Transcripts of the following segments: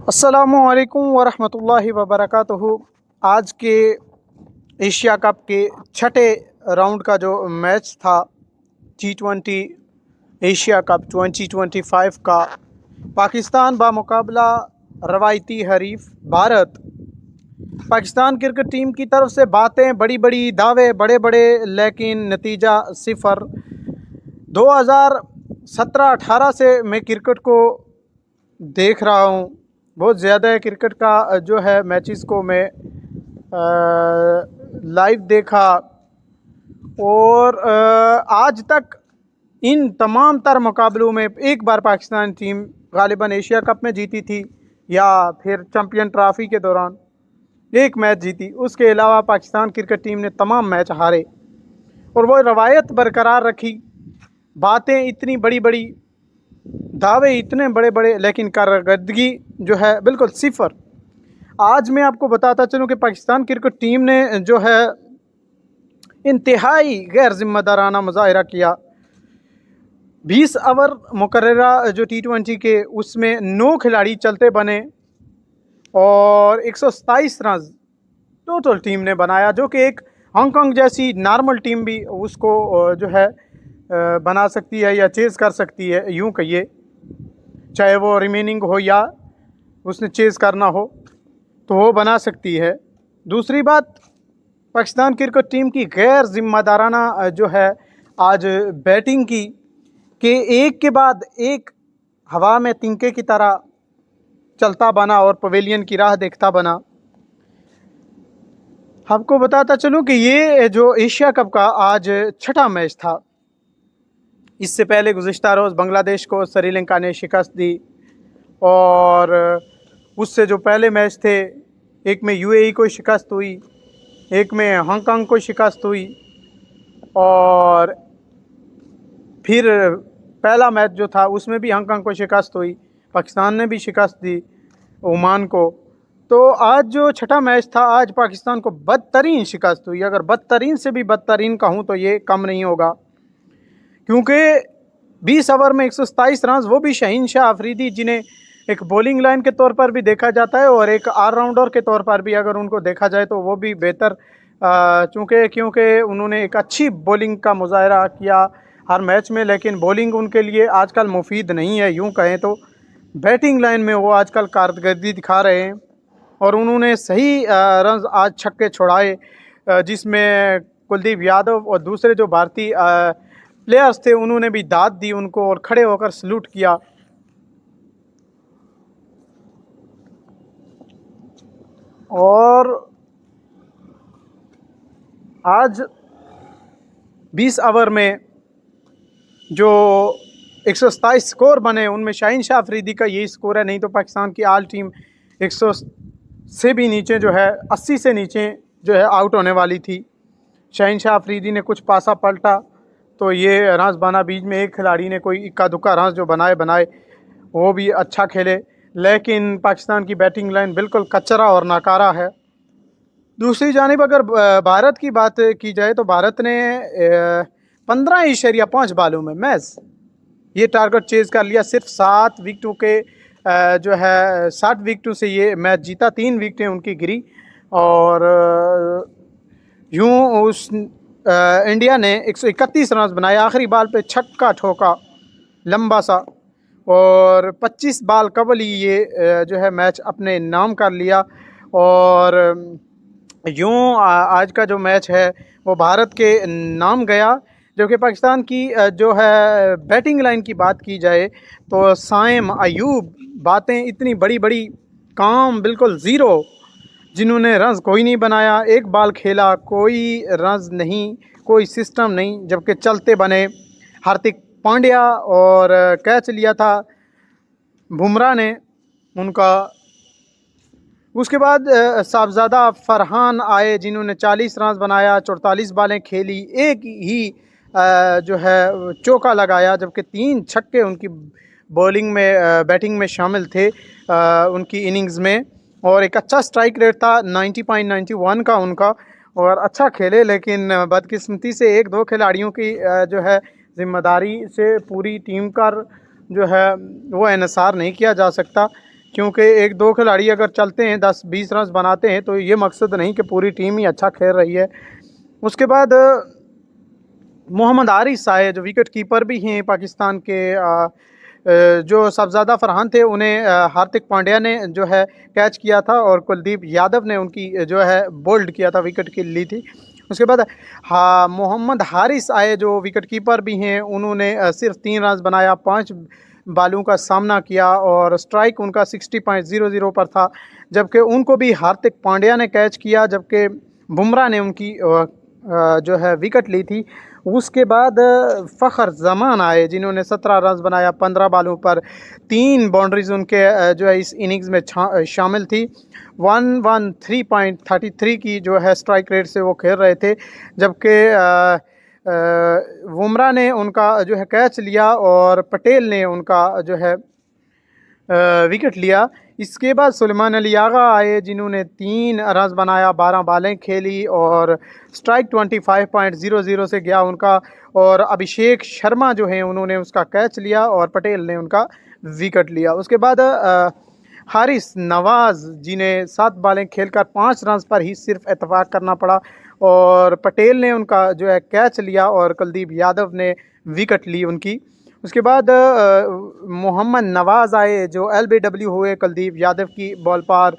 अस्सलामुअलैकुम वरहमतुल्लाहि वबरकातुहू। आज के एशिया कप के छठे राउंड का जो मैच था T20 एशिया कप 2025 का, पाकिस्तान बामुकाबला रवायती हरीफ भारत। पाकिस्तान क्रिकेट टीम की तरफ से बातें बड़ी बड़ी, दावे बड़े बड़े, लेकिन नतीजा सिफर। 2017-18 से मैं क्रिकेट को देख रहा हूँ, बहुत ज़्यादा है क्रिकेट का जो है मैचेस को मैं लाइव देखा। और आज तक इन तमाम तर मुकाबलों में एक बार पाकिस्तान टीम गालिबन एशिया कप में जीती थी या फिर चैम्पियन ट्रॉफी के दौरान एक मैच जीती। उसके अलावा पाकिस्तान क्रिकेट टीम ने तमाम मैच हारे और वो रवायत बरकरार रखी। बातें इतनी बड़ी बड़ी, दावे इतने बड़े बड़े, लेकिन कारकर्दगी जो है बिल्कुल सिफर। आज मैं आपको बताता चलूँ कि पाकिस्तान क्रिकेट टीम ने जो है इंतहाई गैर जिम्मेदाराना मुजाहरा किया। 20 ओवर मुकर्ररा जो T20 के, उसमें 9 खिलाड़ी चलते बने और 127 रन टोटल टीम ने बनाया, जो कि एक हांगकांग जैसी नॉर्मल टीम भी उसको जो है बना सकती है या चेज़ कर सकती है, यूँ कहिए, चाहे वो रिमेनिंग हो या उसने चेज़ करना हो तो वो बना सकती है। दूसरी बात, पाकिस्तान क्रिकेट टीम की गैर जिम्मेदाराना जो है आज बैटिंग की, कि एक के बाद एक हवा में तिनके की तरह चलता बना और पवेलियन की राह देखता बना। आपको बताता चलूँ कि ये जो एशिया कप का आज छठा मैच था। इससे पहले गुज़िश्ता रोज़ बांग्लादेश को श्रीलंका ने शिकस्त दी और उससे जो पहले मैच थे, एक में UAE को शिकस्त हुई, एक में हांगकांग को शिकस्त हुई और फिर पहला मैच जो था उसमें भी हांगकांग को शिकस्त हुई, पाकिस्तान ने भी शिकस्त दी ओमान को। तो आज जो छठा मैच था, आज पाकिस्तान को बदतरीन शिकस्त हुई। अगर बदतरीन से भी बदतरीन कहूँ तो ये कम नहीं होगा, क्योंकि 20 ओवर में 127 रन, वो भी शहीन शाह अफरीदी, जिन्हें एक बॉलिंग लाइन के तौर पर भी देखा जाता है और एक ऑलराउंडर के तौर पर भी अगर उनको देखा जाए तो वो भी बेहतर, क्योंकि उन्होंने एक अच्छी बॉलिंग का मुजाहरा किया हर मैच में, लेकिन बॉलिंग उनके लिए आजकल मुफीद नहीं है, यूँ कहें तो। बैटिंग लाइन में वो आजकल कारकर्दगी दिखा रहे हैं और उन्होंने सही रन आज छक्के छुड़ाए, जिसमें कुलदीप यादव और दूसरे जो भारतीय प्लेयर्स थे उन्होंने भी दाद दी उनको और खड़े होकर सल्यूट किया। और आज 20 ओवर में जो 127 स्कोर बने, उनमें शाहीन शाह अफरीदी का यही स्कोर है, नहीं तो पाकिस्तान की आल टीम 100 से भी नीचे जो है, 80 से नीचे जो है आउट होने वाली थी। शाहीन शाह अफरीदी ने कुछ पासा पलटा तो ये रन्स बना, बीच में एक खिलाड़ी ने कोई इक्का दुक्का रन्स जो बनाए वो भी अच्छा खेले, लेकिन पाकिस्तान की बैटिंग लाइन बिल्कुल कचरा और नाकारा है। दूसरी जानिब अगर भारत की बात की जाए तो भारत ने 15.5 बालों में मैच ये टारगेट चेज़ कर लिया। सिर्फ 7 विकेटों के जो है 60 विकेटों से ये मैच जीता, 3 विकेटें उनकी गिरी और यूँ उस इंडिया ने 131 रन बनाए। आखिरी बाल पे छक्का ठोका लंबा सा और 25 बाल कबल ही ये जो है मैच अपने नाम कर लिया। और यूँ आज का जो मैच है वो भारत के नाम गया। जबकि पाकिस्तान की जो है बैटिंग लाइन की बात की जाए तो साइम, अयूब, बातें इतनी बड़ी बड़ी, काम बिल्कुल ज़ीरो, जिन्होंने रन्स कोई नहीं बनाया, एक बाल खेला, कोई रन्स नहीं, कोई सिस्टम नहीं, जबकि चलते बने। हार्दिक पांड्या और कैच लिया था बुमराह ने उनका। उसके बाद साहबजादा फरहान आए, जिन्होंने 40 रन बनाया, 44 बालें खेली, एक ही जो है चौका लगाया, जबकि 3 छक्के उनकी बॉलिंग में बैटिंग में शामिल थे उनकी इनिंग्स में। और एक अच्छा स्ट्राइक रेट था 90.91 का उनका, और अच्छा खेले, लेकिन बदकिस्मती से 1-2 खिलाड़ियों की जो है ज़िम्मेदारी से पूरी टीम का जो है वो इन्हिसार नहीं किया जा सकता, क्योंकि एक दो खिलाड़ी अगर चलते हैं 10-20 रन बनाते हैं तो ये मकसद नहीं कि पूरी टीम ही अच्छा खेल रही है। उसके बाद मोहम्मद हारिस आए जो विकेट कीपर भी हैं पाकिस्तान के, जो साहबजादा फरहान थे उन्हें हार्दिक पांड्या ने जो है कैच किया था और कुलदीप यादव ने उनकी जो है बोल्ड किया था, विकेट की ली थी। उसके बाद मोहम्मद हारिस आए जो विकेट कीपर भी हैं, उन्होंने सिर्फ 3 रन बनाया, 5 बालों का सामना किया और स्ट्राइक उनका 60.00 पर था, जबकि उनको भी हार्दिक पांड्या ने कैच किया, जबकि बुमराह ने उनकी जो है विकेट ली थी। उसके बाद फ़खर जमान आए जिन्होंने 17 रन बनाया 15 बालों पर, 3 बाउंड्रीज उनके जो है इस इनिंग्स में शामिल थी। 113.33 की जो है स्ट्राइक रेट से वो खेल रहे थे, जबकि बुमराह ने उनका जो है कैच लिया और पटेल ने उनका जो है विकेट लिया। इसके बाद सुलेमान अली आगा आए जिन्होंने 3 रन बनाया, 12 बालें खेली और स्ट्राइक 25.00 से गया उनका, और अभिषेक शर्मा जो हैं उन्होंने उसका कैच लिया और पटेल ने उनका विकेट लिया। उसके बाद हारिस नवाज़ जिन्हें 7 बालें खेलकर 5 रन पर ही सिर्फ इत्तेफाक करना पड़ा और पटेल ने उनका जो है कैच लिया और कुलदीप यादव ने विकेट ली उनकी। उसके बाद मोहम्मद नवाज़ आए जो LBW हुए कुलदीप यादव की बॉल पर,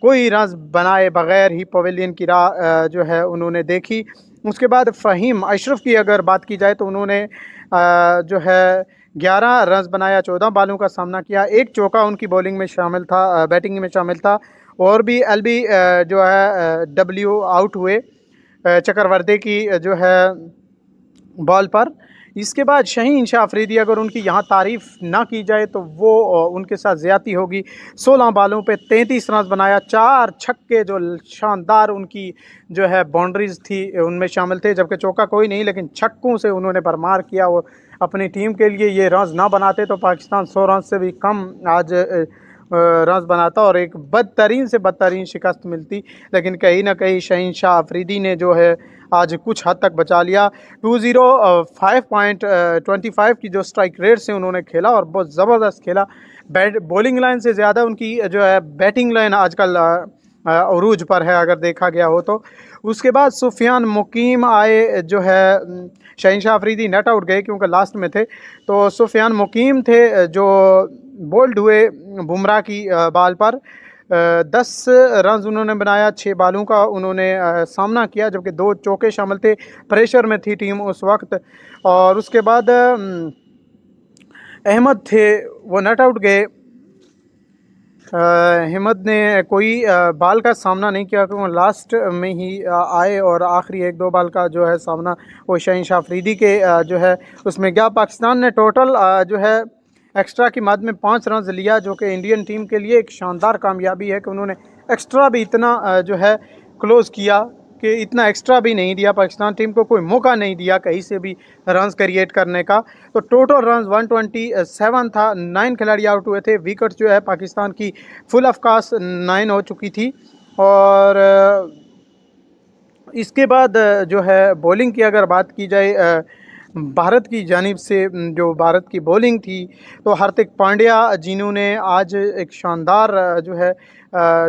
कोई रन बनाए बगैर ही पवेलियन की राह जो है उन्होंने देखी। उसके बाद फ़हीम अशरफ की अगर बात की जाए तो उन्होंने जो है 11 रन बनाया, 14 बालों का सामना किया, एक चौका उनकी बॉलिंग में शामिल था, बैटिंग में शामिल था, और भी LB जो है W आउट हुए चक्रवर्ती की जो है बॉल पर। इसके बाद शाहीन शाह अफरीदी, अगर उनकी यहाँ तारीफ़ ना की जाए तो वो उनके साथ ज़्यादती होगी। 16 बालों पे 33 रन बनाया, 4 छक्के जो शानदार उनकी जो है बाउंड्रीज थी उनमें शामिल थे, जबकि चौका कोई नहीं लेकिन छक्कों से उन्होंने भरमार किया और अपनी टीम के लिए ये रन ना बनाते तो पाकिस्तान 100 रन से भी कम आज रन बनाता और एक बदतरीन से बदतरीन शिकस्त मिलती। लेकिन कहीं ना कहीं शाहीन शाह अफरीदी ने जो है आज कुछ हद तक बचा लिया। 205.25 की जो स्ट्राइक रेट से उन्होंने खेला और बहुत ज़बरदस्त खेला। बॉलिंग लाइन से ज़्यादा उनकी जो है बैटिंग लाइन आजकल अरूज पर है अगर देखा गया हो तो। उसके बाद सुफियान मुकीम आए जो है, शाहीन शाह अफरीदी नेट आउट गए क्योंकि लास्ट में थे, तो सुफियान मुकीम थे जो बोल्ड हुए बुमराह की बॉल पर। 10 रन उन्होंने बनाया, 6 बालों का उन्होंने सामना किया, जबकि 2 चौके शामिल थे। प्रेशर में थी टीम उस वक्त। और उसके बाद अहमद थे वो नेट आउट गए। अहमद ने कोई बाल का सामना नहीं किया क्योंकि लास्ट में ही आए और आखिरी 1-2 बाल का जो है सामना वो शाहीन शाह अफरीदी के जो है उसमें गया। पाकिस्तान ने टोटल जो है एक्स्ट्रा की मद में 5 रन लिया, जो कि इंडियन टीम के लिए एक शानदार कामयाबी है कि उन्होंने एक्स्ट्रा भी इतना जो है क्लोज़ किया कि इतना एक्स्ट्रा भी नहीं दिया, पाकिस्तान टीम को कोई मौका नहीं दिया कहीं से भी रन्स क्रिएट करने का। तो टोटल रन्स 127 था, 9 खिलाड़ी आउट हुए थे। विकेट जो है पाकिस्तान की फुल ऑफकास्ट 9 हो चुकी थी। और इसके बाद जो है बॉलिंग की अगर बात की जाए भारत की जानिब से, जो भारत की बॉलिंग थी, तो हार्दिक पांड्या जिन्होंने आज एक शानदार जो है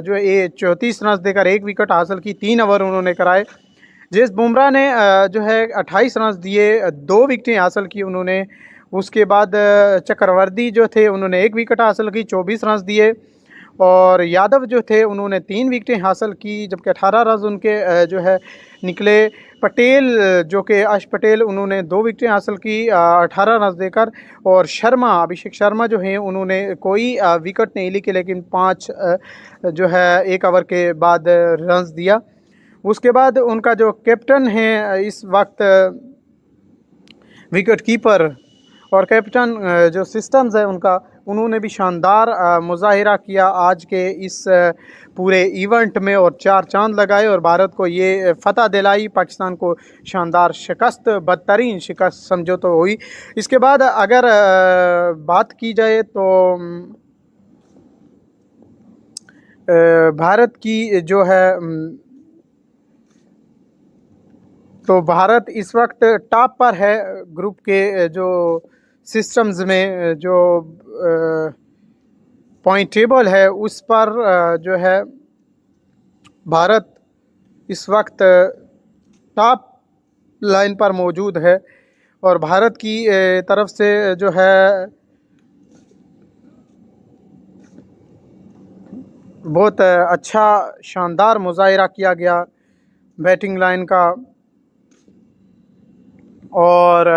जो ये 34 रन देकर 1 विकेट हासिल की, 3 ओवर उन्होंने कराए। जेस बुमराह ने जो है 28 रन दिए, 2 विकेटें हासिल की उन्होंने। उसके बाद चक्रवर्ती जो थे उन्होंने 1 विकेट हासिल की, 24 रन दिए। और यादव जो थे उन्होंने 3 विकेटें हासिल की, जबकि 18 रन उनके जो है निकले। पटेल जो कि आश पटेल उन्होंने 2 विकेटें हासिल की 18 रन देकर। और शर्मा, अभिषेक शर्मा जो हैं उन्होंने कोई विकेट नहीं ली लेकिन 5 जो है 1 ओवर के बाद रन्स दिया। उसके बाद उनका जो कैप्टन है इस वक्त विकेट कीपर और कैप्टन जो सिस्टम्स है उनका, उन्होंने भी शानदार मुजाहिरा किया आज के इस पूरे इवेंट में और 4 चांद लगाए और भारत को ये फ़तह दिलाई, पाकिस्तान को शानदार शिकस्त, बदतरीन शिकस्त समझो तो हुई। इसके बाद अगर बात की जाए तो भारत की जो है तो भारत इस वक्त टॉप पर है ग्रुप के जो सिस्टम्स में, जो पॉइंट टेबल है उस पर जो है भारत इस वक्त टॉप लाइन पर मौजूद है। और भारत की तरफ से जो है बहुत अच्छा शानदार मुजाहिरा किया गया बैटिंग लाइन का। और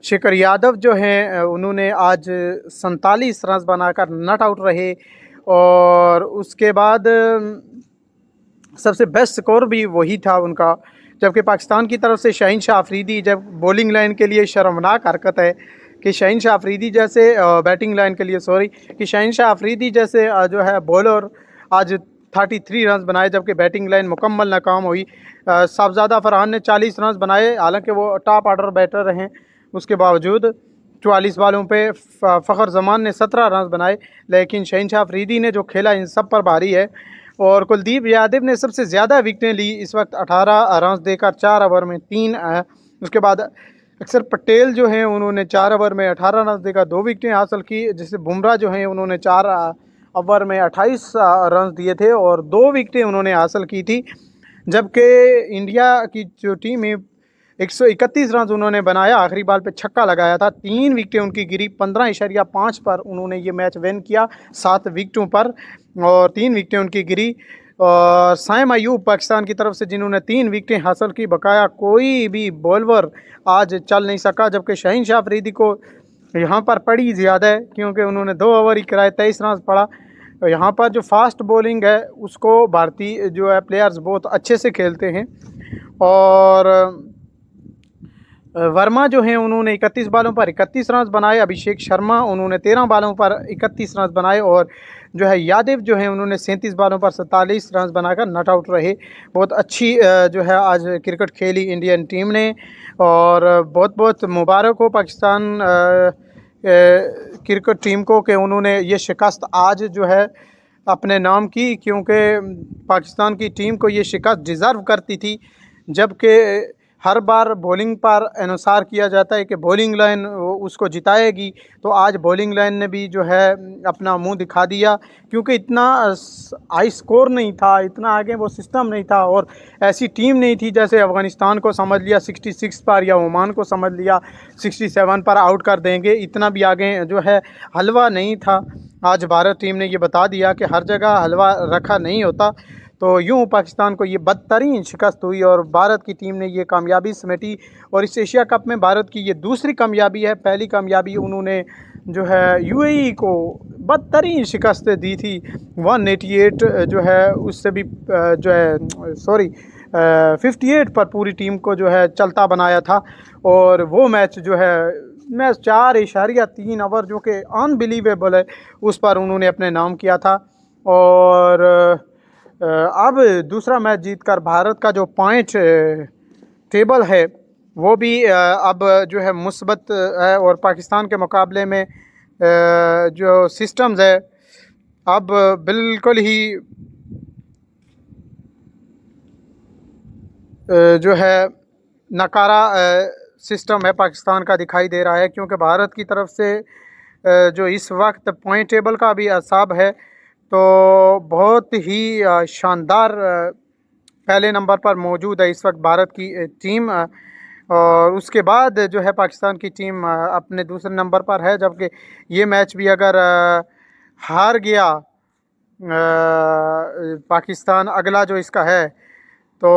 शेखर यादव जो हैं उन्होंने आज 47 रन बनाकर नॉट आउट रहे। और उसके बाद सबसे बेस्ट स्कोर भी वही था उनका। जबकि पाकिस्तान की तरफ से शाहीन शाह अफरीदी, जब बॉलिंग लाइन के लिए शर्मनाक हरकत है कि शाहीन शाह अफरीदी जैसे बैटिंग लाइन के लिए सॉरी कि शाहीन शाह अफरीदी जैसे जो है बॉलर आज 33 रन बनाए, जबकि बैटिंग लाइन मुकम्मल नाकाम हुई। साहबजादा फरहान ने 40 रन बनाए, हालांकि वो टॉप ऑर्डर बैटर रहे। उसके बावजूद 44 बालों पे फ़खर जमान ने 17 रन बनाए, लेकिन शाहीन शाह अफरीदी ने जो खेला इन सब पर भारी है। और कुलदीप यादव ने सबसे ज़्यादा विकटें ली इस वक्त 18 रन देकर 4 ओवर में 3। उसके बाद अक्षर पटेल जो हैं उन्होंने 4 ओवर में 18 रन देकर 2 विकटें हासिल की। जैसे बुमराह जो हैं उन्होंने 4 ओवर में 28 रन दिए थे और 2 विकटें उन्होंने हासिल की थी। जबकि इंडिया की जो टीम है 131 रन उन्होंने बनाया, आखिरी बॉल पे छक्का लगाया था, 3 विकटें उनकी गिरी। 15.5 पर उन्होंने ये मैच विन किया 7 विकटों पर और 3 विकटें उनकी गिरी। और साइम अयूब पाकिस्तान की तरफ से जिन्होंने 3 विकटें हासिल की, बकाया कोई भी बॉलर आज चल नहीं सका। जबकि शाहीन शाह अफरीदी को यहाँ पर पड़ी ज़्यादा है क्योंकि उन्होंने 2 ओवर ही कराए, 23 रन पड़ा। यहाँ पर जो फास्ट बॉलिंग है उसको भारतीय जो है प्लेयर्स बहुत अच्छे से खेलते हैं। और वर्मा जो हैं उन्होंने 31 बालों पर 31 रन बनाए। अभिषेक शर्मा उन्होंने 13 बालों पर 31 रन बनाए। और जो है यादव जो हैं उन्होंने 37 बालों पर 47 रन बनाकर नॉट आउट रहे। बहुत अच्छी जो है आज क्रिकेट खेली इंडियन टीम ने। और बहुत बहुत मुबारक हो पाकिस्तान क्रिकेट टीम को कि उन्होंने ये शिकस्त आज जो है अपने नाम की, क्योंकि पाकिस्तान की टीम को ये शिकस्त डिज़र्व करती थी। जबकि हर बार बॉलिंग पर अनुसार किया जाता है कि बॉलिंग लाइन उसको जिताएगी, तो आज बॉलिंग लाइन ने भी जो है अपना मुंह दिखा दिया, क्योंकि इतना हाई स्कोर नहीं था, इतना आगे वो सिस्टम नहीं था और ऐसी टीम नहीं थी जैसे अफ़गानिस्तान को समझ लिया 66 पर या ओमान को समझ लिया 67 पर आउट कर देंगे, इतना भी आगे जो है हलवा नहीं था। आज भारत टीम ने ये बता दिया कि हर जगह हलवा रखा नहीं होता। तो यूँ पाकिस्तान को ये बदतरीन शिकस्त हुई और भारत की टीम ने ये कामयाबी समेटी। और इस एशिया कप में भारत की ये दूसरी कामयाबी है। पहली कामयाबी उन्होंने जो है यूएई को बदतरीन शिकस्त दी थी 188 जो है उससे भी जो है 58 पर पूरी टीम को जो है चलता बनाया था। और वो मैच जो है मैच 4.3 ओवर जो कि अनबिलीवेबल है उस पर उन्होंने अपने नाम किया था। और अब दूसरा मैच जीतकर भारत का जो पॉइंट टेबल है वो भी अब जो है मुस्बत है। और पाकिस्तान के मुकाबले में जो सिस्टम्स है अब बिल्कुल ही जो है नकारा सिस्टम है पाकिस्तान का दिखाई दे रहा है, क्योंकि भारत की तरफ से जो इस वक्त पॉइंट टेबल का भी हिसाब है तो बहुत ही शानदार पहले नंबर पर मौजूद है इस वक्त भारत की टीम। और उसके बाद जो है पाकिस्तान की टीम अपने दूसरे नंबर पर है। जबकि ये मैच भी अगर हार गया पाकिस्तान अगला जो इसका है तो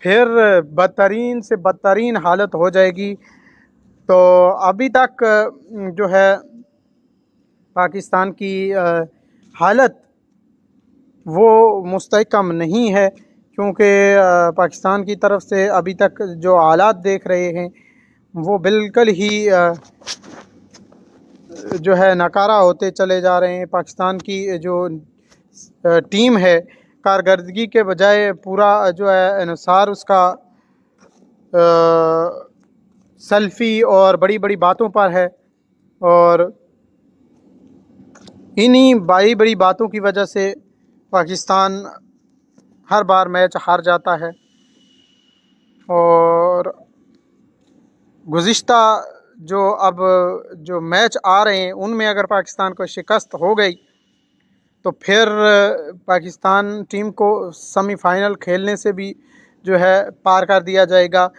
फिर बदतरीन से बदतरीन हालत हो जाएगी। तो अभी तक जो है पाकिस्तान की हालत वो मुस्तहकम नहीं है, क्योंकि पाकिस्तान की तरफ से अभी तक जो हालात देख रहे हैं वो बिल्कुल ही जो है नकारा होते चले जा रहे हैं। पाकिस्तान की जो टीम है कारकर्दगी के बजाय पूरा जो है अनुसार उसका सेल्फ़ी और बड़ी बड़ी बातों पर है। और इन्हीं बड़ी बड़ी बातों की वजह से पाकिस्तान हर बार मैच हार जाता है। और गुज़िश्ता जो अब जो मैच आ रहे हैं उनमें अगर पाकिस्तान को शिकस्त हो गई तो फिर पाकिस्तान टीम को सेमीफाइनल खेलने से भी जो है पार कर दिया जाएगा।